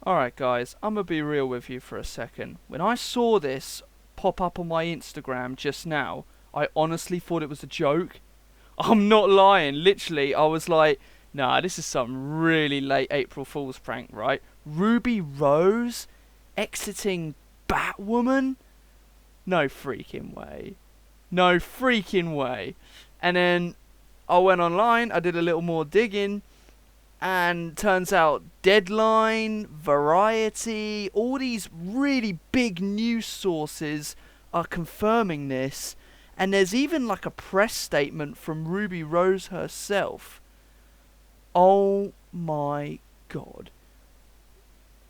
Alright guys, I'm gonna be real with you for a second. When I saw this pop up on my Instagram just now, I honestly thought it was a joke. I'm not lying, literally, I was like, nah, this is some really late April Fool's prank, right? Ruby Rose exiting Batwoman? No freaking way. No freaking way. And then I went online, I did a little more digging, and turns out Deadline, Variety, all these really big news sources are confirming this. And there's even like a press statement from Ruby Rose herself. Oh my god.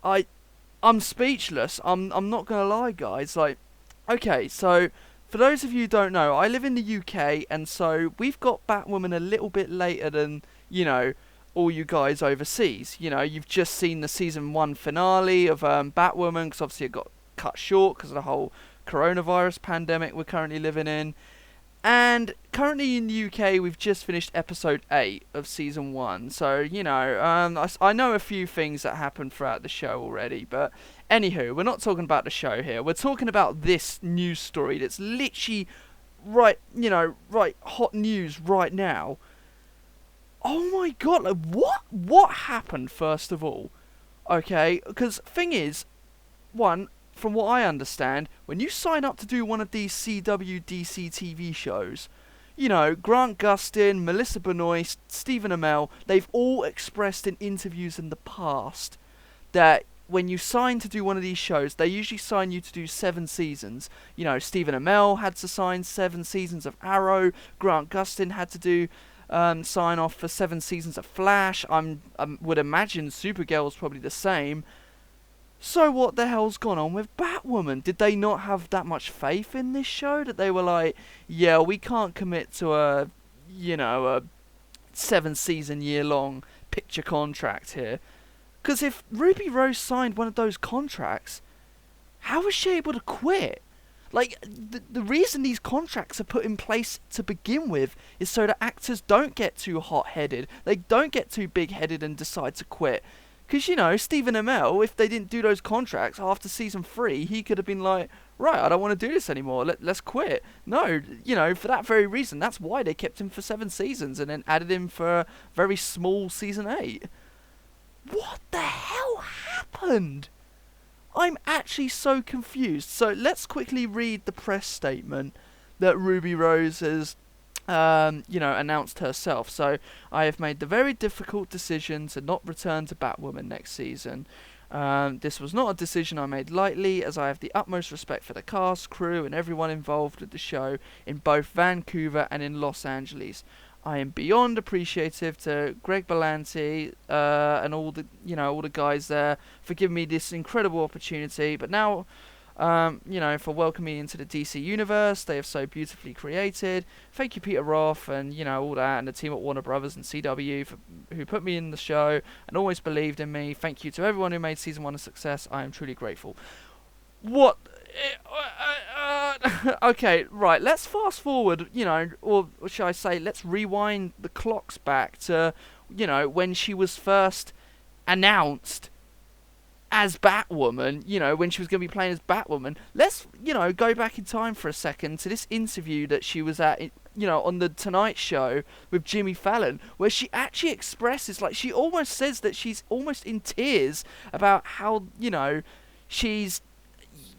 I'm speechless. I'm not gonna lie, guys. Like, okay, so for those of you who don't know, I live in the UK, and so we've got Batwoman a little bit later than, you know, all you guys overseas. You know, you've just seen the season 1 finale of Batwoman, because obviously it got cut short because of the whole coronavirus pandemic we're currently living in. And currently in the UK, we've just finished episode 8 of season 1. So, you know, I know a few things that happened throughout the show already. But anywho, we're not talking about the show here. We're talking about this news story that's literally right hot news right now. Oh my god, like, what happened, first of all? Okay, because thing is, one, from what I understand, when you sign up to do one of these CW DC TV shows, you know, Grant Gustin, Melissa Benoist, Stephen Amell, they've all expressed in interviews in the past that when you sign to do one of these shows, they usually sign you to do 7 seasons. You know, Stephen Amell had to sign 7 seasons of Arrow, Grant Gustin had to do sign off for 7 seasons of Flash. I would imagine Supergirl's probably the same. So what the hell's gone on with Batwoman? Did they not have that much faith in this show that they were like, yeah, we can't commit to a 7-season year-long picture contract here? Because if Ruby Rose signed one of those contracts, how was she able to quit? Like, the reason these contracts are put in place to begin with is so that actors don't get too hot-headed. They don't get too big-headed and decide to quit. Because, you know, Stephen Amell, if they didn't do those contracts after season 3, he could have been like, right, I don't want to do this anymore, let's quit. No, you know, for that very reason, that's why they kept him for 7 seasons and then added him for a very small season 8. What the hell happened? I'm actually so confused. So let's quickly read the press statement that Ruby Rose has announced herself. So, I have made the very difficult decision to not return to Batwoman next season. This was not a decision I made lightly, as I have the utmost respect for the cast, crew, and everyone involved with the show in both Vancouver and in Los Angeles. I am beyond appreciative to Greg Berlanti and all the guys there for giving me this incredible opportunity. But now, for welcoming me into the DC universe they have so beautifully created. Thank you, Peter Roth, and all that, and the team at Warner Brothers and CW who put me in the show and always believed in me. Thank you to everyone who made season 1 a success. I am truly grateful. What? Okay, right, let's fast forward, or shall I say, let's rewind the clocks back to, when she was first announced as Batwoman, when she was going to be playing as Batwoman. Let's, go back in time for a second to this interview that she was at, on the Tonight Show with Jimmy Fallon, where she actually expresses, like, she almost says that she's almost in tears about how, she's,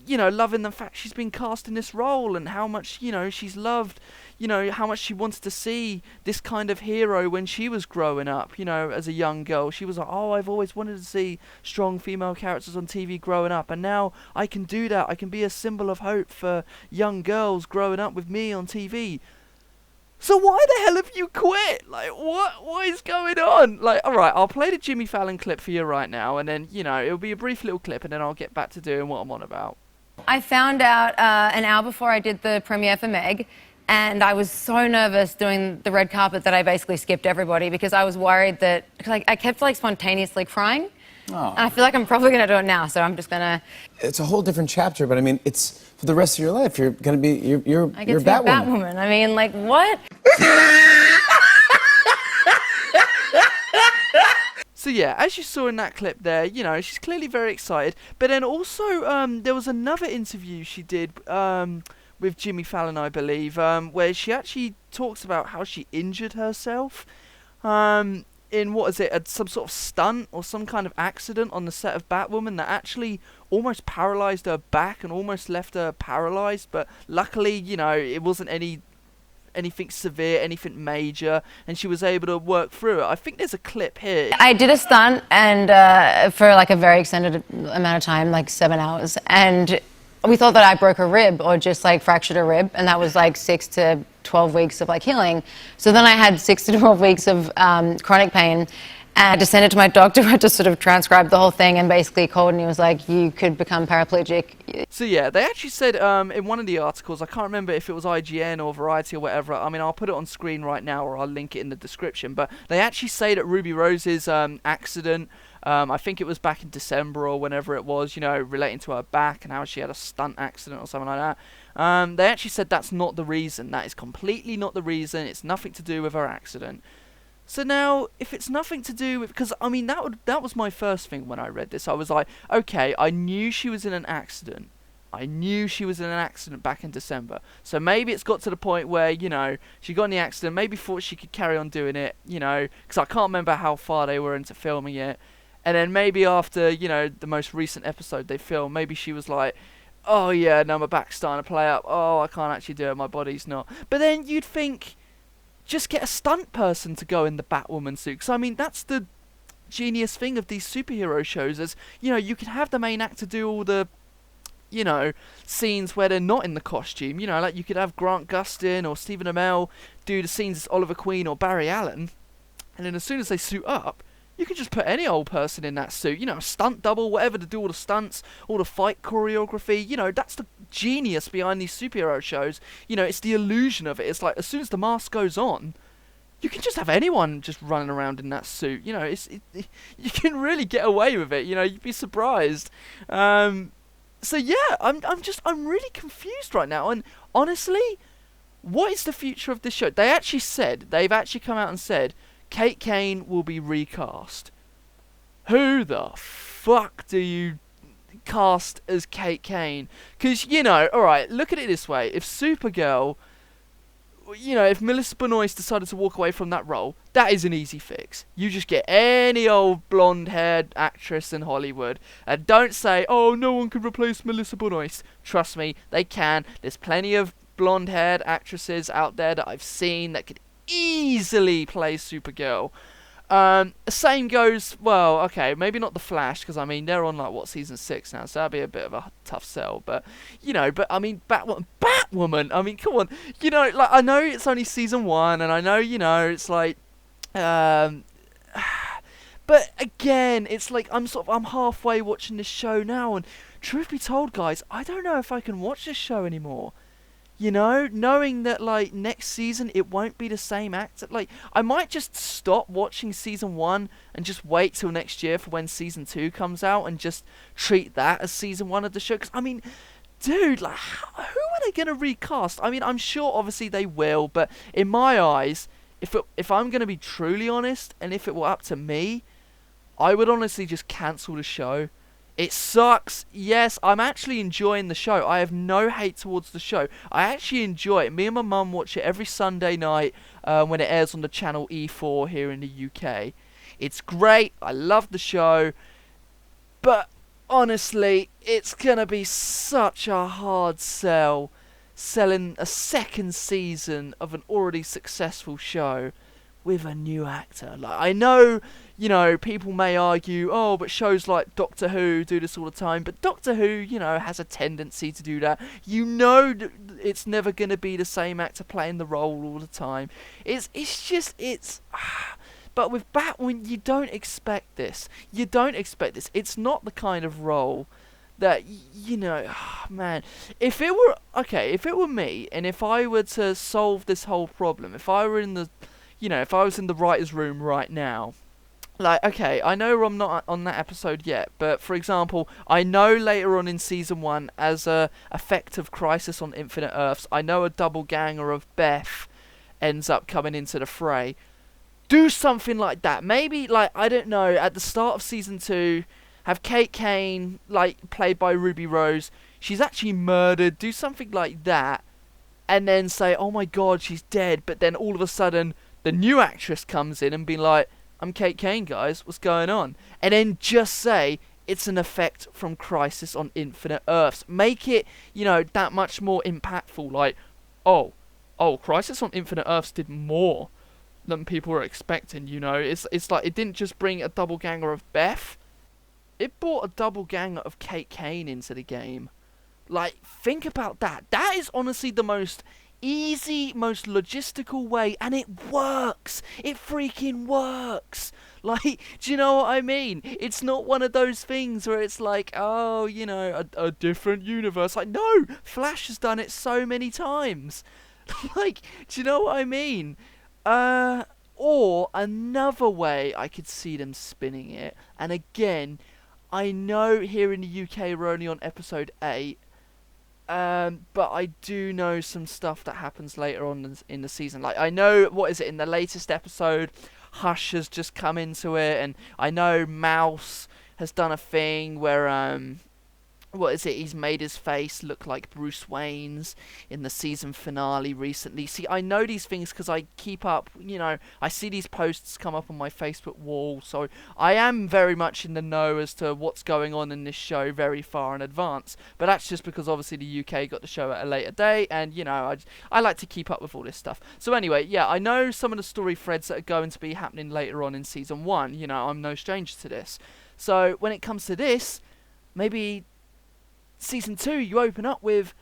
loving the fact she's been cast in this role and how much, she's loved, how much she wanted to see this kind of hero when she was growing up, as a young girl. She was like, oh, I've always wanted to see strong female characters on TV growing up, and now I can do that. I can be a symbol of hope for young girls growing up with me on TV. So why the hell have you quit? Like, what is going on? Like, alright, I'll play the Jimmy Fallon clip for you right now, and then, it'll be a brief little clip, and then I'll get back to doing what I'm on about. I found out an hour before I did the premiere for Meg, and I was so nervous doing the red carpet that I basically skipped everybody because I was worried that, like, I kept, like, spontaneously crying. Oh. And I feel like I'm probably going to do it now, so I'm just going to... It's a whole different chapter, but I mean, it's for the rest of your life. You're going to be, you're I get to be Batwoman. I mean, like, what? So yeah, as you saw in that clip there, she's clearly very excited. But then also, there was another interview she did with Jimmy Fallon, I believe, where she actually talks about how she injured herself in, what is it, some sort of stunt or some kind of accident on the set of Batwoman that actually almost paralyzed her back and almost left her paralyzed. But luckily, it wasn't anything severe, anything major, and she was able to work through it. I think there's a clip here. I did a stunt and for like a very extended amount of time, like 7 hours, and we thought that I broke a rib or just like fractured a rib, and that was like 6 to 12 weeks of like healing. So then I had 6 to 12 weeks of chronic pain, and I had to send it to my doctor. I had to sort of transcribe the whole thing, and basically called and he was like, you could become paraplegic. So yeah, they actually said in one of the articles, I can't remember if it was IGN or Variety or whatever, I mean, I'll put it on screen right now or I'll link it in the description, but they actually say that Ruby Rose's accident, I think it was back in December or whenever it was, relating to her back and how she had a stunt accident or something like that. They actually said that's not the reason. That is completely not the reason. It's nothing to do with her accident. So now, if it's nothing to do with... Because, I mean, that was my first thing when I read this. I was like, okay, I knew she was in an accident. I knew she was in an accident back in December. So maybe it's got to the point where, she got in the accident, maybe thought she could carry on doing it, because I can't remember how far they were into filming it. And then maybe after, the most recent episode they filmed, maybe she was like, oh yeah, no, my back's starting to play up. Oh, I can't actually do it, my body's not. But then you'd think, just get a stunt person to go in the Batwoman suit. Because, I mean, that's the genius thing of these superhero shows is, you can have the main actor do all the, scenes where they're not in the costume. Like you could have Grant Gustin or Stephen Amell do the scenes as Oliver Queen or Barry Allen. And then as soon as they suit up, you can just put any old person in that suit, a stunt double, whatever, to do all the stunts, all the fight choreography. That's the genius behind these superhero shows. It's the illusion of it. It's like, as soon as the mask goes on, you can just have anyone just running around in that suit. You can really get away with it. You'd be surprised. So yeah, I'm really confused right now. And honestly, what is the future of this show? They've actually come out and said, Kate Kane will be recast. Who the fuck do you cast as Kate Kane? Because, alright, look at it this way. If Supergirl, if Melissa Benoist decided to walk away from that role, that is an easy fix. You just get any old blonde-haired actress in Hollywood. And don't say, oh, no one can replace Melissa Benoist. Trust me, they can. There's plenty of blonde-haired actresses out there that I've seen that could easily play Supergirl. Same goes, well, okay, maybe not The Flash, because, I mean, they're on, like, season 6 now, so that'd be a bit of a tough sell, but, I mean, Batwoman, I mean, come on, like, I know it's only season 1, and I know, it's like, but, again, it's like, I'm halfway watching this show now, and, truth be told, guys, I don't know if I can watch this show anymore. Knowing that, like, next season it won't be the same actor. Like, I might just stop watching season 1 and just wait till next year for when season 2 comes out and just treat that as season 1 of the show. Because, I mean, dude, like, who are they going to recast? I mean, I'm sure, obviously, they will, but in my eyes, if I'm going to be truly honest, and if it were up to me, I would honestly just cancel the show. It sucks. Yes, I'm actually enjoying the show. I have no hate towards the show. I actually enjoy it. Me and my mum watch it every Sunday night when it airs on the channel E4 here in the UK. It's great. I love the show. But honestly, it's going to be such a hard sell selling a second season of an already successful show with a new actor. Like, I know, people may argue, oh, but shows like Doctor Who do this all the time, but Doctor Who, has a tendency to do that. It's never going to be the same actor playing the role all the time. But with Batwoman, you don't expect this. It's not the kind of role that, man, if it were me, and if I were to solve this whole problem, if I were in the if I was in the writer's room right now, like, okay, I know I'm not on that episode yet, but for example, I know later on in season 1, as a effect of Crisis on Infinite Earths, I know a double ganger of Beth ends up coming into the fray. Do something like that. Maybe, like, I don't know, at the start of season 2, have Kate Kane, like, played by Ruby Rose. She's actually murdered. Do something like that. And then say, oh my god, she's dead. But then all of a sudden, the new actress comes in and be like, I'm Kate Kane, guys. What's going on? And then just say, it's an effect from Crisis on Infinite Earths. Make it, that much more impactful. Like, oh, Crisis on Infinite Earths did more than people were expecting, It's like, it didn't just bring a double ganger of Beth. It brought a double ganger of Kate Kane into the game. Like, think about that. That is honestly the most easy, most logistical way, and it works. It freaking works. Like, do you know what I mean? It's not one of those things where it's like, oh, a different universe. Like, no, Flash has done it so many times. Like, do you know what I mean? Or another way I could see them spinning it, and again, I know here in the UK we're only on episode 8, but I do know some stuff that happens later on in the season. Like, I know, in the latest episode, Hush has just come into it, and I know Mouse has done a thing where, he's made his face look like Bruce Wayne's in the season finale recently. See, I know these things because I keep up, I see these posts come up on my Facebook wall, so I am very much in the know as to what's going on in this show very far in advance. But that's just because obviously the UK got the show at a later date, and, I like to keep up with all this stuff. So anyway, yeah, I know some of the story threads that are going to be happening later on in season 1, I'm no stranger to this. So when it comes to this, maybe season 2, you open up with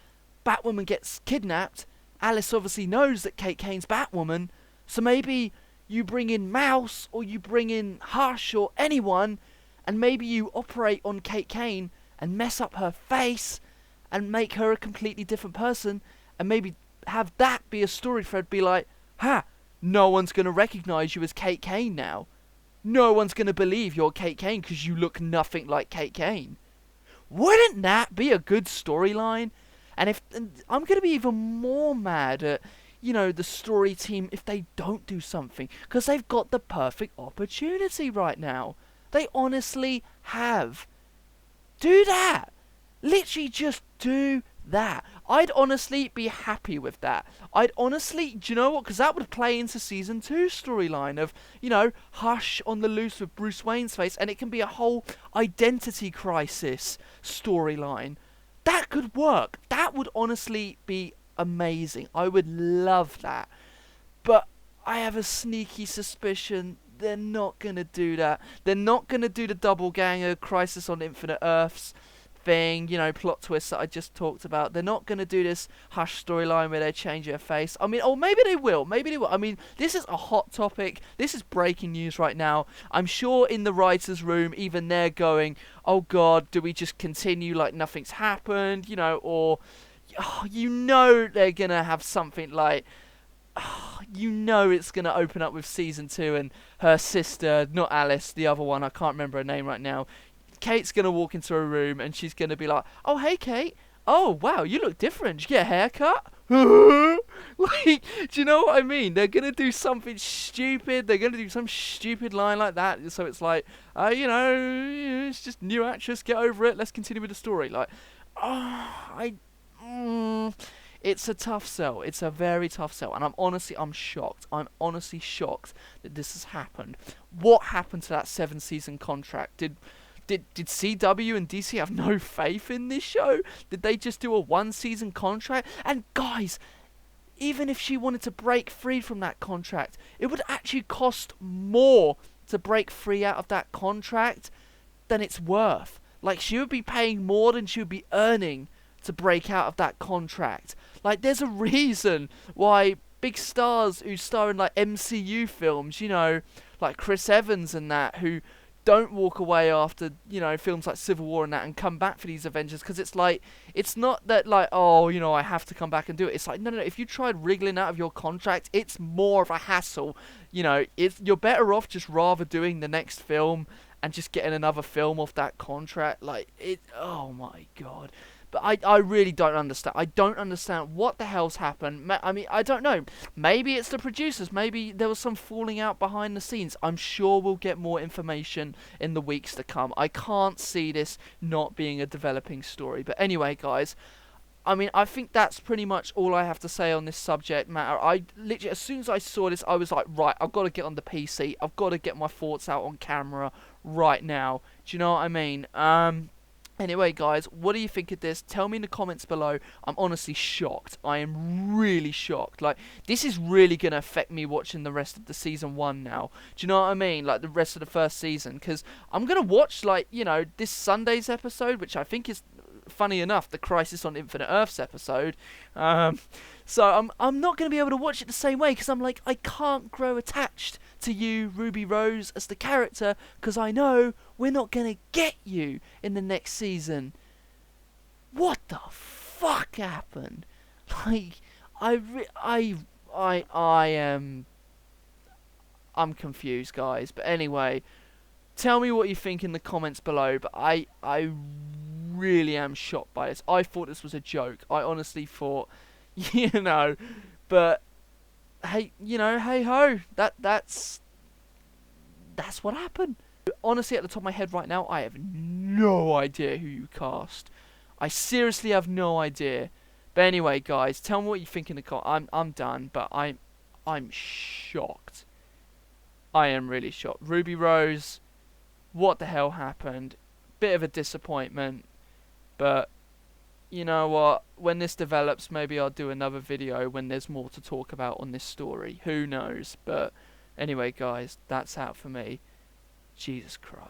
Batwoman gets kidnapped. Alice obviously knows that Kate Kane's Batwoman, so maybe you bring in Mouse, or you bring in Hush, or anyone, and maybe you operate on Kate Kane and mess up her face and make her a completely different person, and maybe have that be a story thread, be like, no one's going to recognize you as Kate Kane now. No one's going to believe you're Kate Kane because you look nothing like Kate Kane. Wouldn't that be a good storyline? And I'm going to be even more mad at, the story team if they don't do something, because they've got the perfect opportunity right now. They honestly have. Do that. Literally just do that. I'd honestly be happy with that. Do you know what? Because that would play into season 2 storyline of, Hush on the loose with Bruce Wayne's face, and it can be a whole identity crisis storyline. That could work. That would honestly be amazing. I would love that. But I have a sneaky suspicion they're not going to do that. They're not going to do the double ganger Crisis on Infinite Earths thing, plot twist that I just talked about. They're not going to do this Hush storyline where they change her face. I mean, or maybe they will. I mean, this is a hot topic. This is breaking news right now. I'm sure in the writers' room, even they're going, oh God, do we just continue like nothing's happened? Or, they're going to have something like, it's going to open up with season 2 and her sister, not Alice, the other one, I can't remember her name right now. Kate's going to walk into a room and she's going to be like, oh, hey, Kate. Oh, wow, you look different. Did you get a haircut? Like, do you know what I mean? They're going to do something stupid. They're going to do some stupid line like that. So it's like, it's just new actress. Get over it. Let's continue with the story. Like, it's a tough sell. It's a very tough sell. And I'm shocked. I'm honestly shocked that this has happened. What happened to that 7-season contract? Did CW and DC have no faith in this show? Did they just do a 1-season contract? And guys, even if she wanted to break free from that contract, it would actually cost more to break free out of that contract than it's worth. Like, she would be paying more than she would be earning to break out of that contract. Like, there's a reason why big stars who star in like MCU films, like Chris Evans and that, who don't walk away after, films like Civil War and that and come back for these Avengers, because it's like, it's not that like, oh, I have to come back and do it. It's like, no, if you tried wriggling out of your contract, it's more of a hassle. You're better off just rather doing the next film and just getting another film off that contract. Like, oh my God. But I really don't understand. I don't understand what the hell's happened. I mean, I don't know. Maybe it's the producers. Maybe there was some falling out behind the scenes. I'm sure we'll get more information in the weeks to come. I can't see this not being a developing story. But anyway, guys, I mean, I think that's pretty much all I have to say on this subject matter. I literally, as soon as I saw this, I was like, right, I've got to get on the PC. I've got to get my thoughts out on camera right now. Do you know what I mean? Anyway, guys, what do you think of this? Tell me in the comments below. I'm honestly shocked. I am really shocked. Like, this is really going to affect me watching the rest of the season 1 now. Do you know what I mean? Like, the rest of the first season. Because I'm going to watch, like, you know, this Sunday's episode, which I think is, funny enough, the Crisis on Infinite Earths episode. So I'm not going to be able to watch it the same way, because I'm like, I can't grow attached to you, Ruby Rose, as the character, because I know we're not going to get you in the next season. What the fuck happened? Like, I'm confused, guys. But anyway, tell me what you think in the comments below. But I really am shocked by this. I thought this was a joke. I honestly thought, you know, but hey, you know, hey ho, that's what happened. Honestly, at the top of my head right now, I have no idea who you cast. I seriously have no idea. But anyway, guys, tell me what you think in the comments. I'm done, but I'm shocked. I am really shocked. Ruby Rose, what the hell happened? Bit of a disappointment, but you know what? When this develops, maybe I'll do another video when there's more to talk about on this story. Who knows? But anyway, guys, that's out for me. Jesus Christ.